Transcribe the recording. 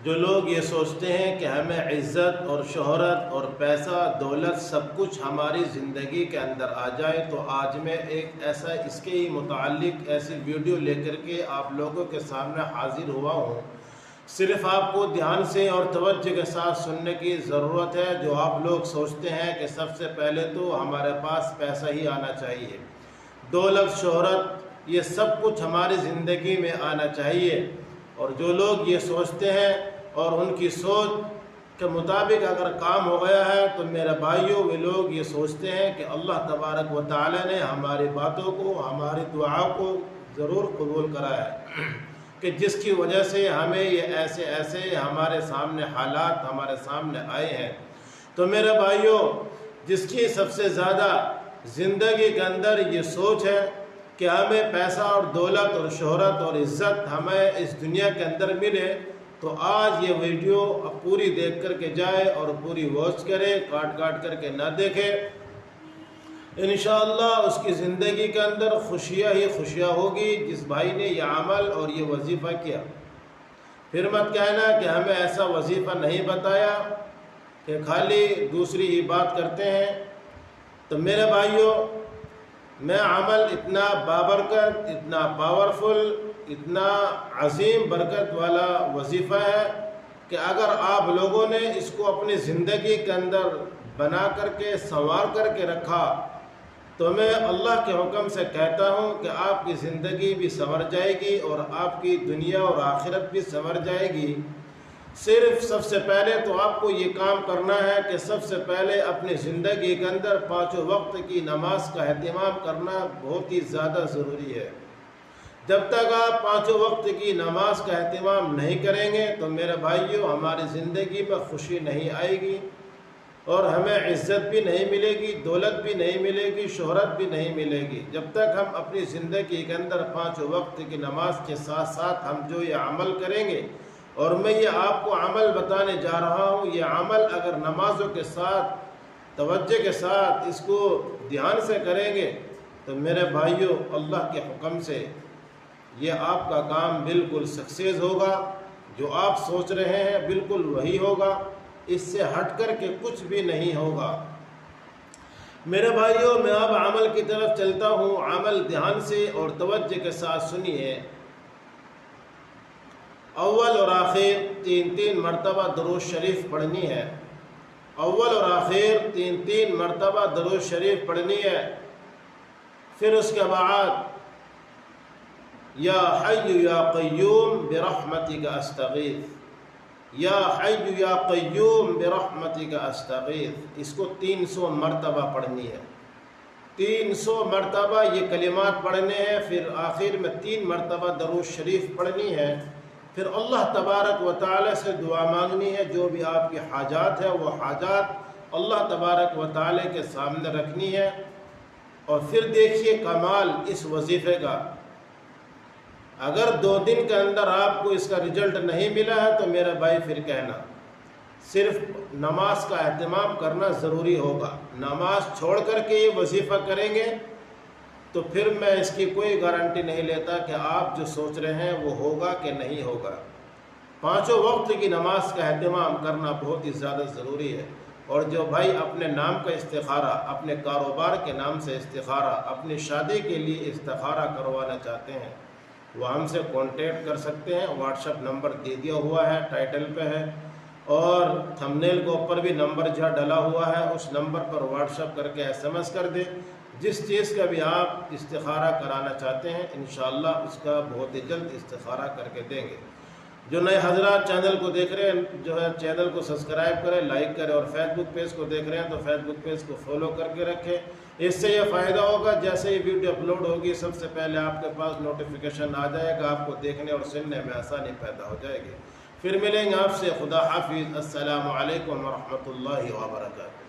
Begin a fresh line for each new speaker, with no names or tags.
جو لوگ یہ سوچتے ہیں کہ ہمیں عزت اور شہرت اور پیسہ دولت سب کچھ ہماری زندگی کے اندر آ جائے، تو آج میں ایک ایسا اس کے ہی متعلق ایسی ویڈیو لے کر کے آپ لوگوں کے سامنے حاضر ہوا ہوں۔ صرف آپ کو دھیان سے اور توجہ کے ساتھ سننے کی ضرورت ہے۔ جو آپ لوگ سوچتے ہیں کہ سب سے پہلے تو ہمارے پاس پیسہ ہی آنا چاہیے، دولت شہرت یہ سب کچھ ہماری زندگی میں آنا چاہیے، اور جو لوگ یہ سوچتے ہیں اور ان کی سوچ کے مطابق اگر کام ہو گیا ہے تو میرے بھائیوں وہ لوگ یہ سوچتے ہیں کہ اللہ تبارک و تعالی نے ہماری باتوں کو ہماری دعا کو ضرور قبول کرا ہے، کہ جس کی وجہ سے ہمیں یہ ایسے ہمارے سامنے حالات ہمارے سامنے آئے ہیں۔ تو میرے بھائیوں، جس کی سب سے زیادہ زندگی کے اندر یہ سوچ ہے کہ ہمیں پیسہ اور دولت اور شہرت اور عزت ہمیں اس دنیا کے اندر ملے، تو آج یہ ویڈیو پوری دیکھ کر کے جائے اور پوری واچ کرے، کاٹ کر کے نہ دیکھے۔ انشاءاللہ اس کی زندگی کے اندر خوشیاں ہی خوشیاں ہوگی جس بھائی نے یہ عمل اور یہ وظیفہ کیا۔ پھر مت کہنا کہ ہمیں ایسا وظیفہ نہیں بتایا، کہ خالی دوسری ہی بات کرتے ہیں۔ تو میرے بھائیوں، میں عمل اتنا بابرکت، اتنا پاورفل، اتنا عظیم برکت والا وظیفہ ہے کہ اگر آپ لوگوں نے اس کو اپنی زندگی کے اندر بنا کر کے سنوار کر کے رکھا، تو میں اللہ کے حکم سے کہتا ہوں کہ آپ کی زندگی بھی سنور جائے گی اور آپ کی دنیا اور آخرت بھی سنور جائے گی۔ صرف سب سے پہلے تو آپ کو یہ کام کرنا ہے کہ سب سے پہلے اپنی زندگی کے اندر 5 وقت کی نماز کا اہتمام کرنا بہت ہی زیادہ ضروری ہے۔ جب تک آپ 5 وقت کی نماز کا اہتمام نہیں کریں گے تو میرے بھائیوں ہماری زندگی میں خوشی نہیں آئے گی، اور ہمیں عزت بھی نہیں ملے گی، دولت بھی نہیں ملے گی، شہرت بھی نہیں ملے گی۔ جب تک ہم اپنی زندگی کے اندر 5 وقت کی نماز کے ساتھ ساتھ ہم جو یہ عمل کریں گے، اور میں یہ آپ کو عمل بتانے جا رہا ہوں، یہ عمل اگر نمازوں کے ساتھ توجہ کے ساتھ اس کو دھیان سے کریں گے تو میرے بھائیوں اللہ کے حکم سے یہ آپ کا کام بالکل سکسیز ہوگا۔ جو آپ سوچ رہے ہیں بالکل وہی ہوگا، اس سے ہٹ کر کے کچھ بھی نہیں ہوگا۔ میرے بھائیوں، میں اب عمل کی طرف چلتا ہوں۔ عمل دھیان سے اور توجہ کے ساتھ سنیے۔ اول اور آخر 3 مرتبہ درود شریف پڑھنی ہے۔ اول اور آخر 3 مرتبہ درود شریف پڑھنی ہے۔ پھر اس کے بعد یا حی یا قیوم برحمتک استغیث، یا حی یا قیوم برحمتک استغیث، اس کو 300 مرتبہ پڑھنی ہے۔ 300 مرتبہ یہ کلمات پڑھنے ہیں۔ پھر آخر میں 3 مرتبہ درود شریف پڑھنی ہے۔ پھر اللہ تبارک و تعالی سے دعا مانگنی ہے۔ جو بھی آپ کی حاجات ہے وہ حاجات اللہ تبارک و تعالی کے سامنے رکھنی ہے۔ اور پھر دیکھیے کمال اس وظیفے کا، اگر 2 دن کے اندر آپ کو اس کا رزلٹ نہیں ملا ہے تو میرا بھائی پھر کہنا، صرف نماز کا اہتمام کرنا ضروری ہوگا۔ نماز چھوڑ کر کے یہ وظیفہ کریں گے تو پھر میں اس کی کوئی گارنٹی نہیں لیتا کہ آپ جو سوچ رہے ہیں وہ ہوگا کہ نہیں ہوگا۔ 5 وقت کی نماز کا اہتمام کرنا بہت ہی زیادہ ضروری ہے۔ اور جو بھائی اپنے نام کا استخارہ، اپنے کاروبار کے نام سے استخارہ، اپنی شادی کے لیے استخارہ کروانا چاہتے ہیں، وہ ہم سے کانٹیکٹ کر سکتے ہیں۔ واٹس ایپ نمبر دے دیا ہوا ہے، ٹائٹل پہ ہے، اور تھمبنیل کے اوپر بھی نمبر جو ڈلا ہوا ہے، اس نمبر پر واٹس ایپ کر کے SMS کر دیں۔ جس چیز کا بھی آپ استخارہ کرانا چاہتے ہیں انشاءاللہ اس کا بہت ہی جلد استخارہ کر کے دیں گے۔ جو نئے حضرات چینل کو دیکھ رہے ہیں جو ہے چینل کو سبسکرائب کریں، لائک کریں، اور فیس بک پیج کو دیکھ رہے ہیں تو فیس بک پیج کو فالو کر کے رکھیں۔ اس سے یہ فائدہ ہوگا، جیسے یہ ویڈیو اپلوڈ ہوگی سب سے پہلے آپ کے پاس نوٹیفیکیشن آ جائے گا، آپ کو دیکھنے اور سننے میں آسانی پیدا ہو جائے گی۔ پھر ملیں گے آپ سے، خدا حافظ، السلام علیکم ورحمۃ اللہ وبرکاتہ۔